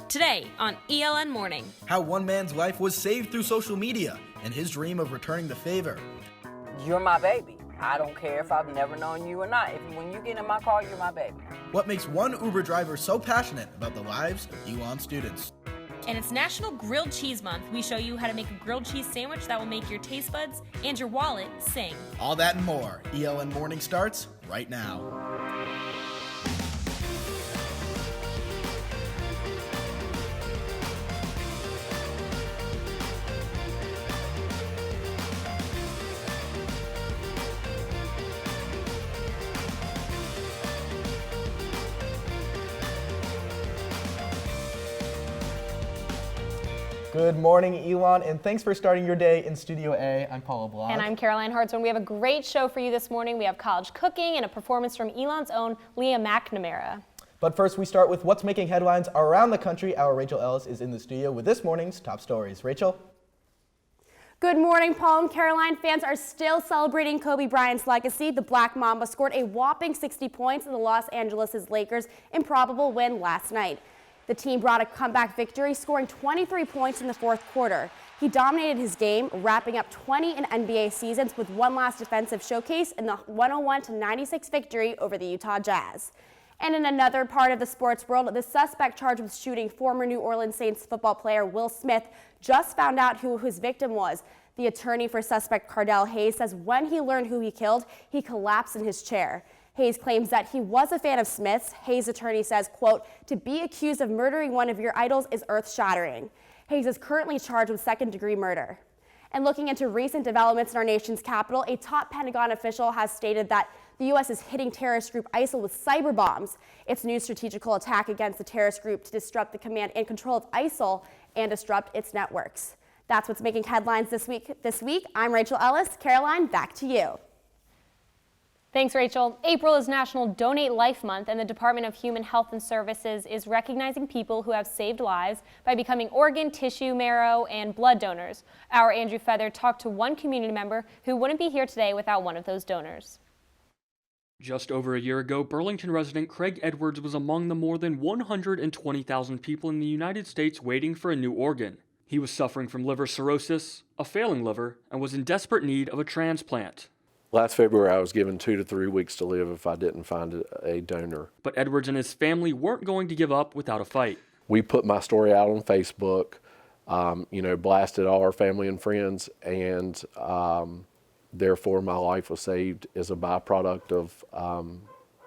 Today on ELN Morning. How one man's life was saved through social media and his dream of returning the favor. You're my baby. I don't care if I've never known you or not. When you get in my car, you're my baby. What makes one Uber driver so passionate about the lives of ELN students? And it's National Grilled Cheese Month. We show you how to make a grilled cheese sandwich that will make your taste buds and your wallet sing. All that and more. ELN Morning starts right now. Good morning, Elon, and thanks for starting your day in Studio A. I'm Paula Block. And I'm Caroline Hartzman. We have a great show for you this morning. We have college cooking and a performance from Elon's own Leah McNamara. But first, we start with what's making headlines around the country. Our Rachel Ellis is in the studio with this morning's top stories. Rachel? Good morning, Paul and Caroline. Fans are still celebrating Kobe Bryant's legacy. The Black Mamba scored a whopping 60 points in the Los Angeles Lakers' improbable win last night. The team brought a comeback victory, scoring 23 points in the fourth quarter. He dominated his game, wrapping up 20 in NBA seasons with one last defensive showcase in the 101-96 victory over the Utah Jazz. And in another part of the sports world, the suspect charged with shooting former New Orleans Saints football player Will Smith just found out who his victim was. The attorney for suspect Cardell Hayes says when he learned who he killed, he collapsed in his chair. Hayes claims that he was a fan of Smith's. Hayes' attorney says, quote, "To be accused of murdering one of your idols is earth-shattering." Hayes is currently charged with second-degree murder. And looking into recent developments in our nation's capital, a top Pentagon official has stated that the U.S. is hitting terrorist group ISIL with cyber bombs. Its new strategical attack against the terrorist group to disrupt the command and control of ISIL and disrupt its networks. That's what's making headlines this week. I'm Rachel Ellis. Caroline, back to you. Thanks, Rachel. April is National Donate Life Month, and the Department of Human Health and Services is recognizing people who have saved lives by becoming organ, tissue, marrow, and blood donors. Our Andrew Feather talked to one community member who wouldn't be here today without one of those donors. Just over a year ago, Burlington resident Craig Edwards was among the more than 120,000 people in the United States waiting for a new organ. He was suffering from liver cirrhosis, a failing liver, and was in desperate need of a transplant. Last February, I was given 2 to 3 weeks to live if I didn't find a donor. But Edwards and his family weren't going to give up without a fight. We put my story out on Facebook, blasted all our family and friends, and therefore my life was saved as a byproduct of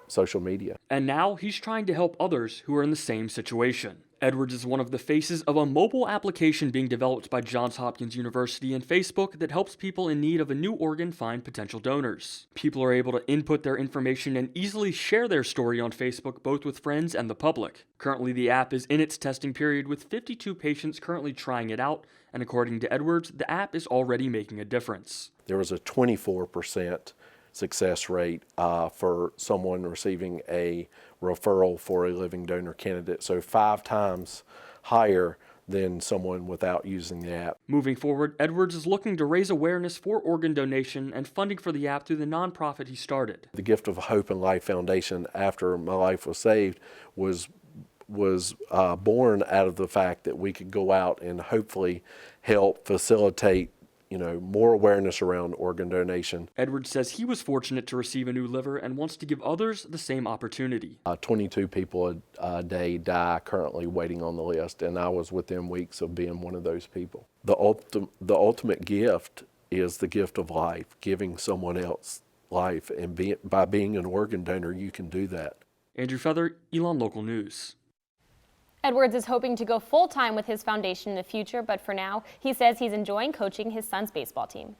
social media. And now he's trying to help others who are in the same situation. Edwards is one of the faces of a mobile application being developed by Johns Hopkins University and Facebook that helps people in need of a new organ find potential donors. People are able to input their information and easily share their story on Facebook, both with friends and the public. Currently, the app is in its testing period with 52 patients currently trying it out, and according to Edwards, the app is already making a difference. There was a 24% success rate for someone receiving a referral for a living donor candidate, so 5 times higher than someone without using the app. Moving forward, Edwards is looking to raise awareness for organ donation and funding for the app through the nonprofit he started. The Gift of Hope and Life Foundation, after my life was saved, was born out of the fact that we could go out and hopefully help facilitate more awareness around organ donation. Edwards says he was fortunate to receive a new liver and wants to give others the same opportunity. 22 people a day die currently waiting on the list, and I was within weeks of being one of those people. The ultimate gift is the gift of life, giving someone else life, and by being an organ donor, you can do that. Andrew Feather, Elon Local News. Edwards is hoping to go full-time with his foundation in the future, but for now, he says he's enjoying coaching his son's baseball team.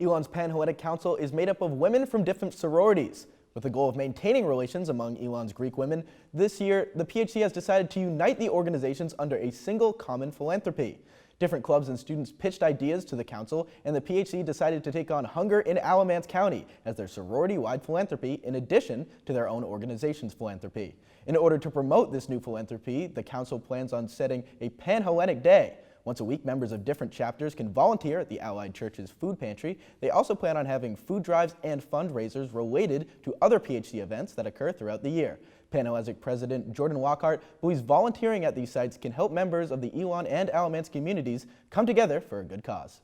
Elon's Panhellenic Council is made up of women from different sororities. With the goal of maintaining relations among Elon's Greek women, this year, the PHC has decided to unite the organizations under a single common philanthropy. Different clubs and students pitched ideas to the council, and the PHC decided to take on Hunger in Alamance County as their sorority-wide philanthropy in addition to their own organization's philanthropy. In order to promote this new philanthropy, the council plans on setting a Panhellenic Day. Once a week, members of different chapters can volunteer at the Allied Church's food pantry. They also plan on having food drives and fundraisers related to other PHC events that occur throughout the year. Pan-Hellenic President Jordan Lockhart believes volunteering at these sites can help members of the Elon and Alamance communities come together for a good cause.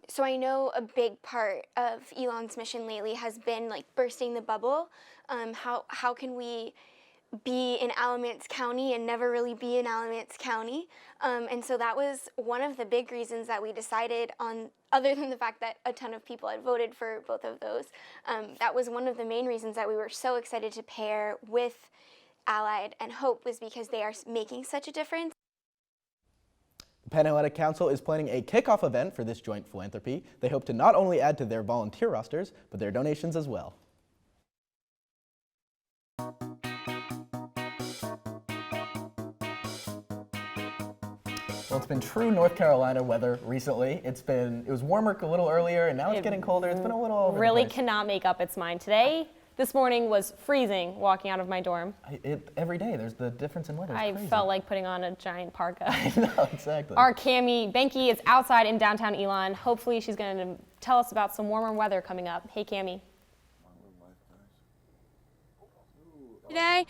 So I know a big part of Elon's mission lately has been like bursting the bubble. How can we be in Alamance County and never really be in Alamance County? And so that was one of the big reasons that we decided on, other than the fact that a ton of people had voted for both of those. That was one of the main reasons that we were so excited to pair with Allied and Hope, was because they are making such a difference. The Pan-Hellenic Council is planning a kickoff event for this joint philanthropy. They hope to not only add to their volunteer rosters, but their donations as well. Well, it's been true North Carolina weather recently. It was warmer a little earlier, and now it's getting colder. It's been a little all over really the place. Cannot make up its mind today. This morning was freezing walking out of my dorm. Every day there's the difference in weather. It's I crazy. felt like putting on a giant parka. I know, exactly. Our Cami Benke is outside in downtown Elon. Hopefully she's going to tell us about some warmer weather coming up. Hey, Cami. Today,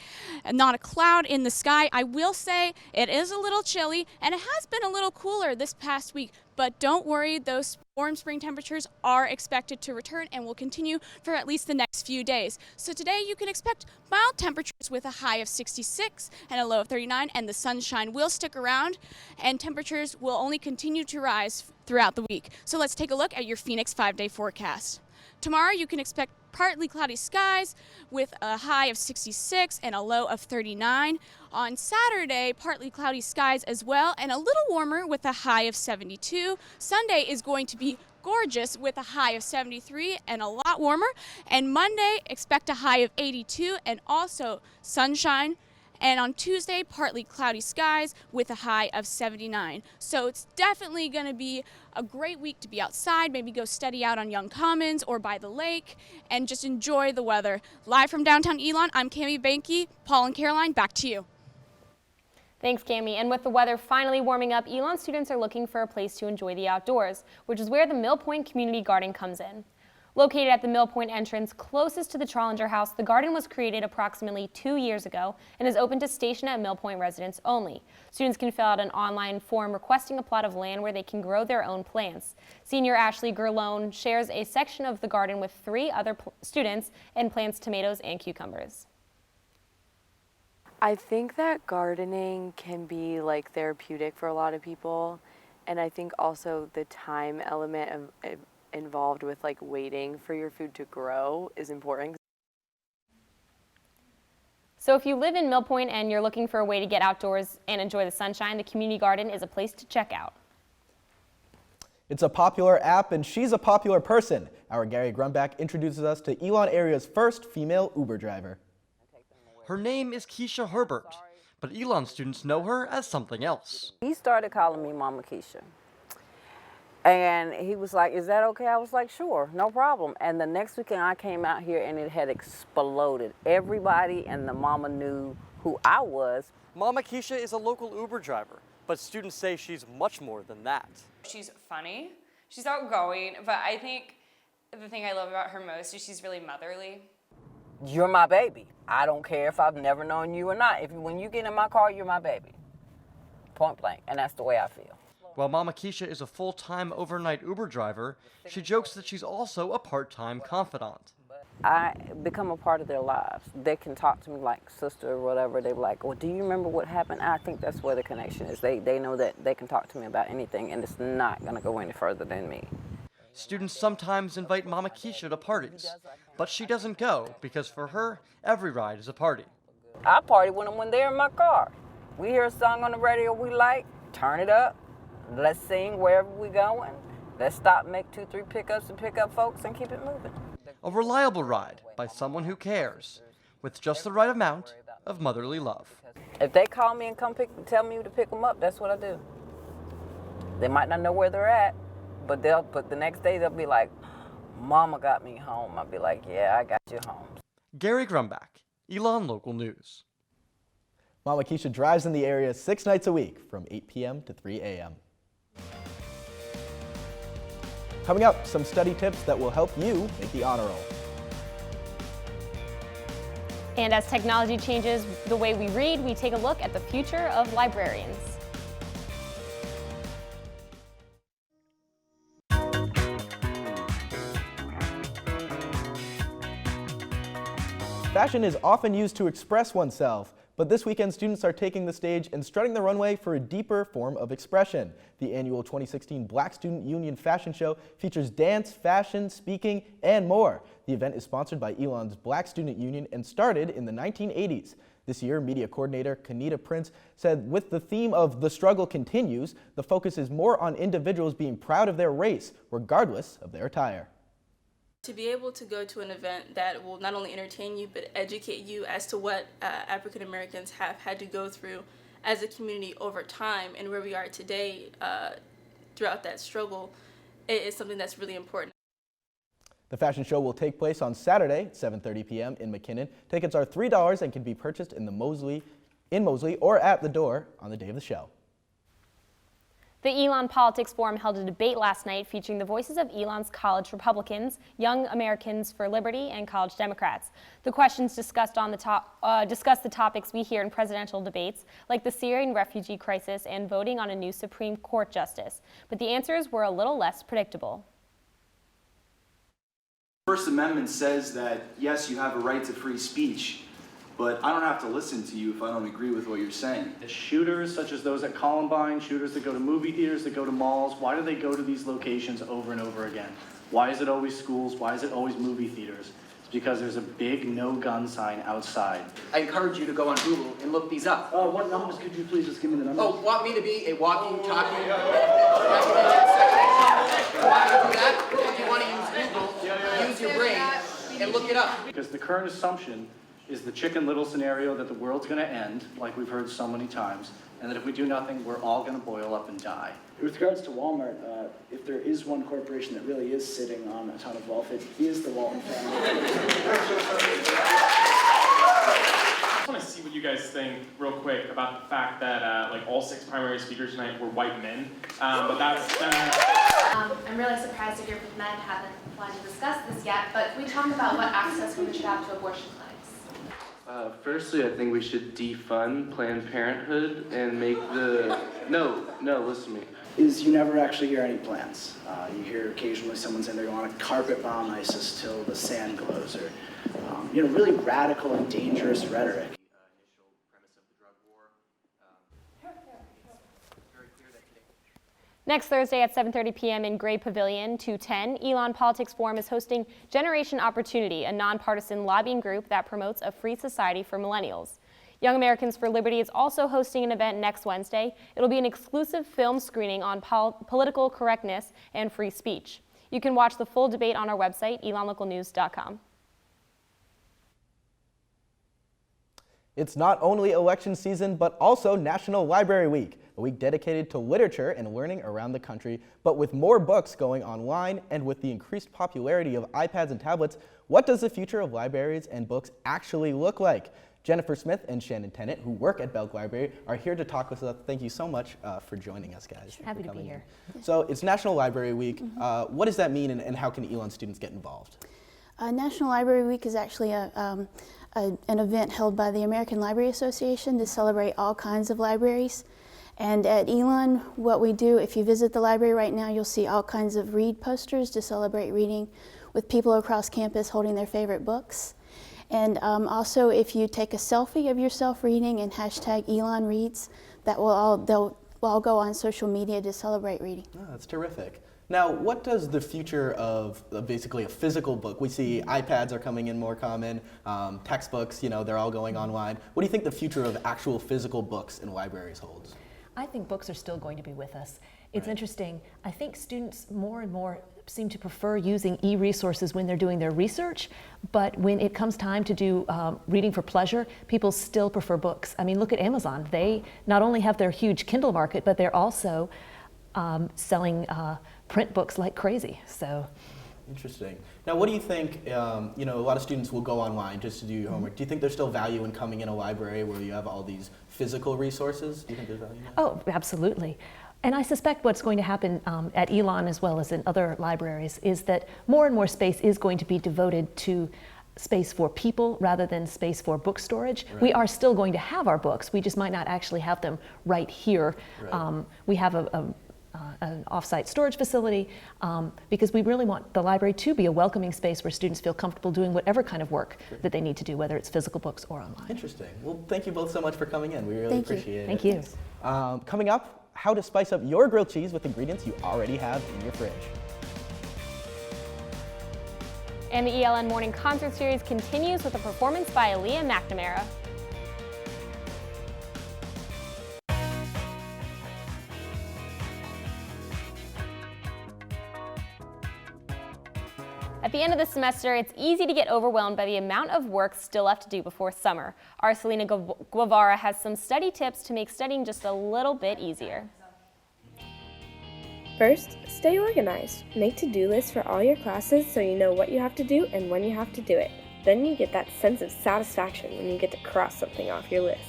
and not a cloud in the sky. I will say it is a little chilly, and it has been a little cooler this past week, but don't worry, those warm spring temperatures are expected to return and will continue for at least the next few days. So today you can expect mild temperatures with a high of 66 and a low of 39, and the sunshine will stick around, and temperatures will only continue to rise throughout the week. So let's take a look at your Phoenix 5-day forecast. Tomorrow you can expect partly cloudy skies with a high of 66 and a low of 39. On Saturday, partly cloudy skies as well and a little warmer with a high of 72. Sunday is going to be gorgeous with a high of 73 and a lot warmer. And Monday, expect a high of 82 and also sunshine. And on Tuesday, partly cloudy skies with a high of 79. So it's definitely going to be a great week to be outside, maybe go study out on Young Commons or by the lake, and just enjoy the weather. Live from downtown Elon, I'm Cami Benke. Paul and Caroline, back to you. Thanks, Cami. And with the weather finally warming up, Elon students are looking for a place to enjoy the outdoors, which is where the Mill Point Community Garden comes in. Located at the Mill Point entrance closest to the Trollinger House, the garden was created approximately 2 years ago and is open to station at Mill Point residents only. Students can fill out an online form requesting a plot of land where they can grow their own plants. Senior Ashley Gerlone shares a section of the garden with 3 other students and plants tomatoes and cucumbers. I think that gardening can be like therapeutic for a lot of people, and I think also the time element of involved with like waiting for your food to grow is important. So if you live in Mill Point and you're looking for a way to get outdoors and enjoy the sunshine, the community garden is a place to check out. It's a popular app and she's a popular person. Our Gary Grumbach introduces us to Elon area's first female Uber driver. Her name is Keisha Herbert, but Elon students know her as something else. He started calling me Mama Keisha. And he was like, is that okay? I was like, sure, no problem. And the next weekend I came out here and it had exploded. Everybody and the mama knew who I was. Mama Keisha is a local Uber driver, but students say she's much more than that. She's funny, she's outgoing, but I think the thing I love about her most is she's really motherly. You're my baby. I don't care if I've never known you or not. When you get in my car, you're my baby. Point blank. And that's the way I feel. While Mama Keisha is a full-time overnight Uber driver, she jokes that she's also a part-time confidant. I become a part of their lives. They can talk to me like sister or whatever. They're like, well, do you remember what happened? I think that's where the connection is. They know that they can talk to me about anything, and it's not going to go any further than me. Students sometimes invite Mama Keisha to parties, but she doesn't go because for her, every ride is a party. I party when they're in my car. We hear a song on the radio we like, turn it up. Let's sing wherever we're going. Let's stop, make 2-3 pickups and pick up folks and keep it moving. A reliable ride by someone who cares, with just the right amount of motherly love. If they call me and tell me to pick them up, that's what I do. They might not know where they're at, but the next day they'll be like, Mama got me home. I'll be like, yeah, I got you home. Gary Grumbach, Elon Local News. Mama Keisha drives in the area 6 nights a week from 8 p.m. to 3 a.m. Coming up, some study tips that will help you make the honor roll. And as technology changes the way we read, we take a look at the future of librarians. Fashion is often used to express oneself, but this weekend students are taking the stage and strutting the runway for a deeper form of expression. The annual 2016 Black Student Union Fashion Show features dance, fashion, speaking, and more. The event is sponsored by ELN's Black Student Union and started in the 1980s. This year, media coordinator Kanita Prince said with the theme of "The Struggle Continues," the focus is more on individuals being proud of their race, regardless of their attire. To be able to go to an event that will not only entertain you, but educate you as to what African Americans have had to go through as a community over time and where we are today throughout that struggle, it is something that's really important. The fashion show will take place on Saturday, 7:30 p.m. in McKinnon. Tickets are $3 and can be purchased in Mosley or at the door on the day of the show. The ELN Politics Forum held a debate last night featuring the voices of ELN's college Republicans, Young Americans for Liberty, and college Democrats. The questions discussed the topics we hear in presidential debates, like the Syrian refugee crisis and voting on a new Supreme Court justice. But the answers were a little less predictable. The First Amendment says that, yes, you have a right to free speech, but I don't have to listen to you if I don't agree with what you're saying. The shooters, such as those at Columbine, shooters that go to movie theaters, that go to malls, why do they go to these locations over and over again? Why is it always schools? Why is it always movie theaters? It's because there's a big no-gun sign outside. I encourage you to go on Google and look these up. What numbers could you please just give me the numbers? Oh, want me to be a walking, talking... You want to do that? If you want to use Google, use your brain and look it up. Because the current assumption is the Chicken Little scenario that the world's going to end, like we've heard so many times, and that if we do nothing, we're all going to boil up and die. With regards to Walmart, if there is one corporation that really is sitting on a ton of wealth, it is the Walton family. I just want to see what you guys think real quick about the fact that like all 6 primary speakers tonight were white men, but that's... I'm really surprised a group of men haven't wanted to discuss this yet, but can we talk about what access women should have to abortion clinics? Firstly, I think we should defund Planned Parenthood and make the... No, listen to me. Is you never actually hear any plans. You hear occasionally someone saying they want to carpet bomb ISIS till the sand glows, or really radical and dangerous rhetoric. Next Thursday at 7:30 p.m. in Gray Pavilion 210, ELN Politics Forum is hosting Generation Opportunity, a nonpartisan lobbying group that promotes a free society for millennials. Young Americans for Liberty is also hosting an event next Wednesday. It'll be an exclusive film screening on political correctness and free speech. You can watch the full debate on our website, elonlocalnews.com. It's not only election season, but also National Library Week, a week dedicated to literature and learning around the country. But with more books going online and with the increased popularity of iPads and tablets, what does the future of libraries and books actually look like? Jennifer Smith and Shannon Tennant, who work at Belk Library, are here to talk with us. Thank you so much for joining us, guys. Happy to be here. So it's National Library Week. What does that mean, and how can ELN students get involved? National Library Week is actually an event held by the American Library Association to celebrate all kinds of libraries. And at ELN, what we do, if you visit the library right now, you'll see all kinds of read posters to celebrate reading with people across campus holding their favorite books. And also, if you take a selfie of yourself reading and hashtag ELN Reads, they'll all go on social media to celebrate reading. Oh, that's terrific. Now, what does the future of basically a physical book? We see iPads are coming in more common, textbooks, they're all going online. What do you think the future of actual physical books in libraries holds? I think books are still going to be with us. It's interesting. I think students more and more seem to prefer using e-resources when they're doing their research, but when it comes time to do reading for pleasure, people still prefer books. I mean, look at Amazon. They not only have their huge Kindle market, but they're also selling print books like crazy. So Interesting. Now, what do you think, you know, a lot of students will go online just to do your homework. Do you think there's still value in coming in a library where you have all these physical resources? Do you think there's value in that? Oh, absolutely. And I suspect what's going to happen at ELN as well as in other libraries is that more and more space is going to be devoted to space for people rather than space for book storage. Right. We are still going to have our books, we just might not actually have them right here. Right. We have an off-site storage facility because we really want the library to be a welcoming space where students feel comfortable doing whatever kind of work that they need to do, whether it's physical books or online. Interesting. Well, thank you both so much for coming in. We really appreciate it. Thank you. Coming up, how to spice up your grilled cheese with ingredients you already have in your fridge. And the ELN Morning Concert Series continues with a performance by Aaliyah McNamara. At the end of the semester, it's easy to get overwhelmed by the amount of work still left to do before summer. Our Selena Guevara has some study tips to make studying just a little bit easier. First, stay organized. Make to-do lists for all your classes so you know what you have to do and when you have to do it. Then you get that sense of satisfaction when you get to cross something off your list.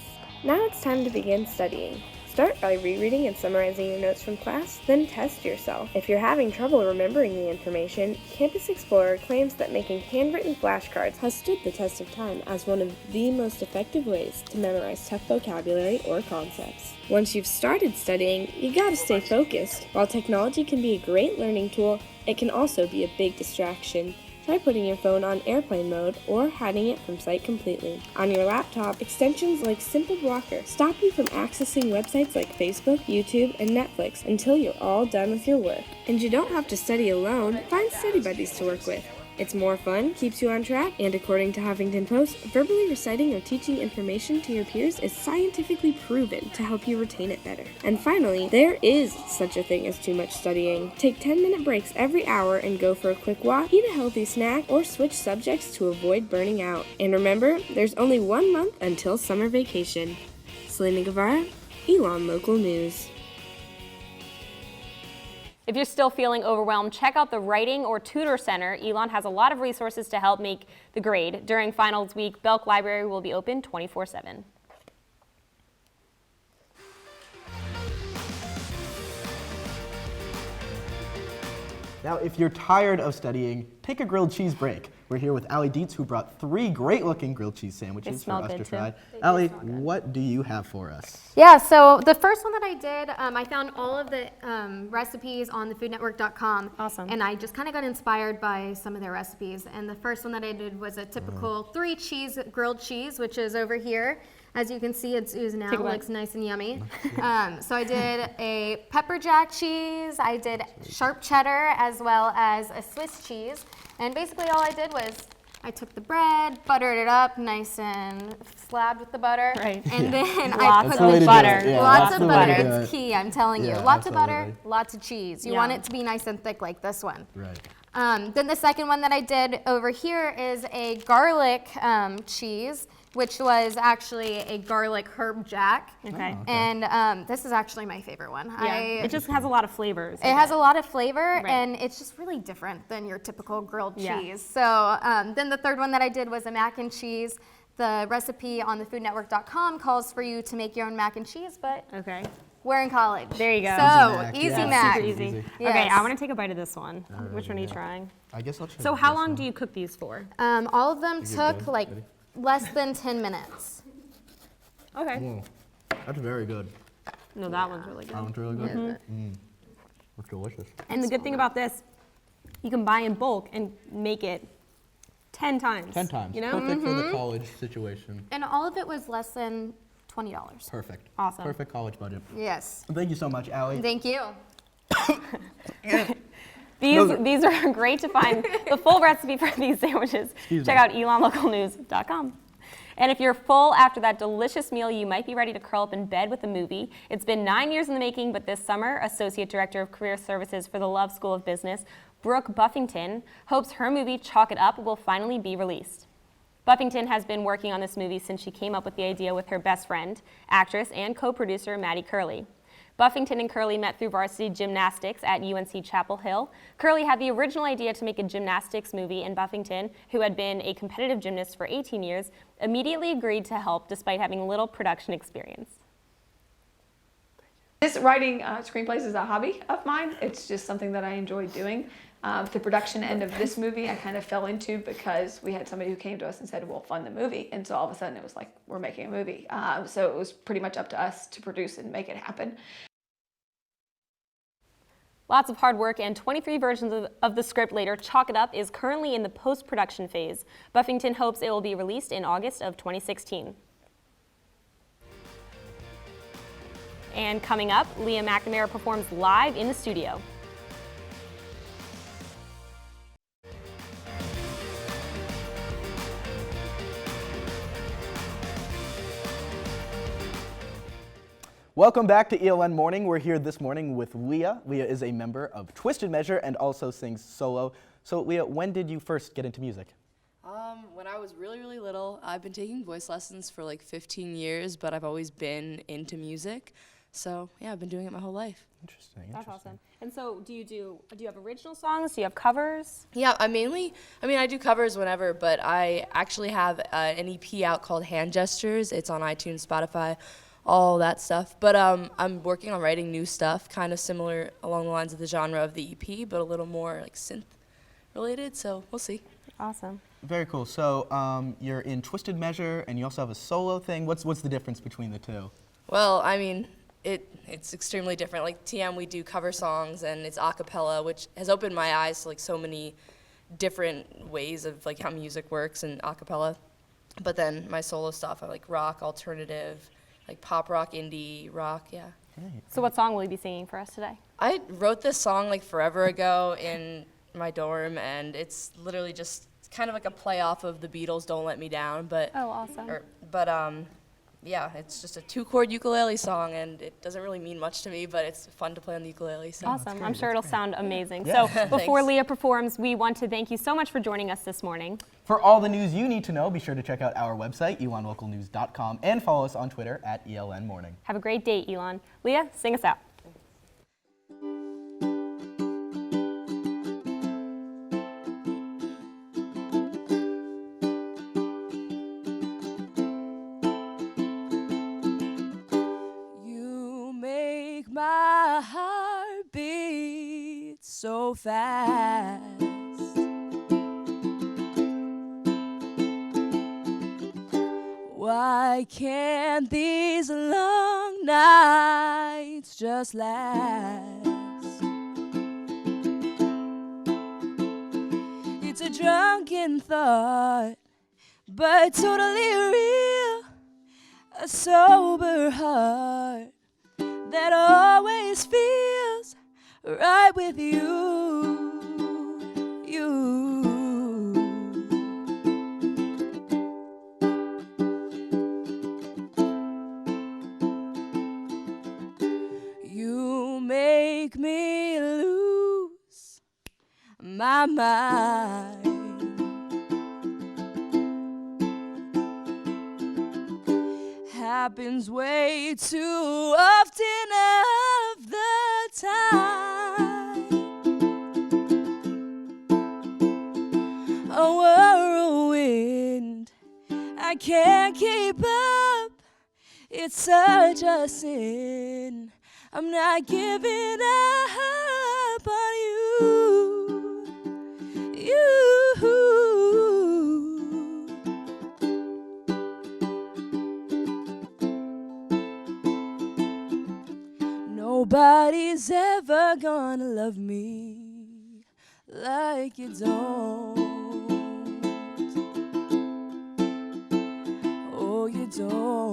Now it's time to begin studying. Start by rereading and summarizing your notes from class, then test yourself. If you're having trouble remembering the information, Campus Explorer claims that making handwritten flashcards has stood the test of time as one of the most effective ways to memorize tough vocabulary or concepts. Once you've started studying, you gotta stay focused. While technology can be a great learning tool, it can also be a big distraction. Try putting your phone on airplane mode or hiding it from sight completely. On your laptop, extensions like Simple Blocker stop you from accessing websites like Facebook, YouTube, and Netflix until you're all done with your work. And you don't have to study alone. Find study buddies to work with. It's more fun, keeps you on track, and according to Huffington Post, verbally reciting or teaching information to your peers is scientifically proven to help you retain it better. And finally, there is such a thing as too much studying. Take 10-minute breaks every hour and go for a quick walk, eat a healthy snack, or switch subjects to avoid burning out. And remember, there's only 1 month until summer vacation. Selena Guevara, ELN Local News. If you're still feeling overwhelmed, check out the Writing or Tutor Center. ELN has a lot of resources to help make the grade. During finals week, Belk Library will be open 24/7. Now, if you're tired of studying, take a grilled cheese break. We're here with Allie Dietz, who brought 3 great-looking grilled cheese sandwiches for us to try. Allie, what do you have for us? Yeah, so the first one that I did, I found all of the recipes on thefoodnetwork.com. Awesome. And I just kind of got inspired by some of their recipes. And the first one that I did was a typical 3-cheese grilled cheese, which is over here. As you can see, it's oozing out. It looks nice and yummy. So I did a pepper jack cheese. I did sharp cheddar as well as a Swiss cheese. And basically all I did was I took the bread, buttered it up nice and slabbed with the butter. Right. And then Lots I put of butter. Yeah, lots of butter. It's key, I'm telling you. Lots of butter, lots of cheese. You want it to be nice and thick like this one. Right. Then the second one that I did over here is a garlic cheese, which was actually a garlic herb jack. Okay. And this is actually my favorite one. Yeah. It just has a lot of flavors. It has a lot of flavor, and it's just really different than your typical grilled cheese. So then the third one that I did was a mac and cheese. The recipe on thefoodnetwork.com calls for you to make your own mac and cheese, but we're in college. There you go. So easy mac. Super easy. Okay, I want to take a bite of this one. Which one are you trying? I guess I'll try. So how long do you cook these for? All of them took like less than 10 minutes. Okay. That's very good. No, that one's really good. That one's really good? That's delicious. And the good thing about this, you can buy in bulk and make it 10 times. 10 times. You know? Perfect for the college situation. And all of it was less than $20. Perfect. Awesome. Perfect college budget. Yes. Thank you so much, Allie. Thank you. These are great to find. The full recipe for these sandwiches, check out elonlocalnews.com. And if you're full after that delicious meal, you might be ready to curl up in bed with a movie. It's been 9 years in the making, but this summer, Associate Director of Career Services for the Love School of Business, Brooke Buffington, hopes her movie, Chalk It Up, will finally be released. Buffington has been working on this movie since she came up with the idea with her best friend, actress and co-producer Maddie Curley. Buffington and Curley met through varsity gymnastics at UNC Chapel Hill. Curley had the original idea to make a gymnastics movie, and Buffington, who had been a competitive gymnast for 18 years, immediately agreed to help despite having little production experience. This writing screenplays is a hobby of mine. It's just something that I enjoy doing. The production end of this movie I kind of fell into because we had somebody who came to us and said, we'll fund the movie. And so all of a sudden it was like, we're making a movie. So it was pretty much up to us to produce and make it happen. Lots of hard work and 23 versions of the script later. Chalk It Up is currently in the post-production phase. Buffington hopes it will be released in August of 2016. And coming up, Leah McNamara performs live in the studio. Welcome back to ELN Morning. We're here this morning with Leah. Leah is a member of Twisted Measure and also sings solo. So Leah, when did you first get into music? When I was really, really little. I've been taking voice lessons for like 15 years, but I've always been into music. So yeah, I've been doing it my whole life. Interesting. That's awesome. And so do you have original songs? Do you have covers? Yeah, I do covers whenever, but I actually have an EP out called Hand Gestures. It's on iTunes, Spotify, all that stuff. But I'm working on writing new stuff, kind of similar along the lines of the genre of the EP, but a little more like synth related, so we'll see. Awesome. Very cool. So you're in Twisted Measure and you also have a solo thing. What's the difference between the two? Well, I mean, it's extremely different. Like TM, we do cover songs and it's a cappella, which has opened my eyes to like so many different ways of like how music works and a cappella. But then my solo stuff, I like rock, alternative, like pop rock, indie rock, yeah. Great. So what song will you be singing for us today? I wrote this song like forever ago in my dorm, and it's literally just kind of like a play off of the Beatles' Don't Let Me Down, but oh, awesome. Yeah, it's just a 2-chord ukulele song, and it doesn't really mean much to me, but it's fun to play on the ukulele. So. Awesome. I'm sure it'll sound amazing. Yeah. So before Leah performs, we want to thank you so much for joining us this morning. For all the news you need to know, be sure to check out our website, elonlocalnews.com, and follow us on Twitter at ELN Morning. Have a great day, Elon. Leah, sing us out. My heart beats so fast. Why can't these long nights just last? It's a drunken thought, but totally real. A sober heart that always feels right with you. You make me lose my mind. Happens way too often of the time. A whirlwind, I can't keep up. It's such a sin. I'm not giving up on you. Nobody's ever gonna love me like you don't. Oh, you don't.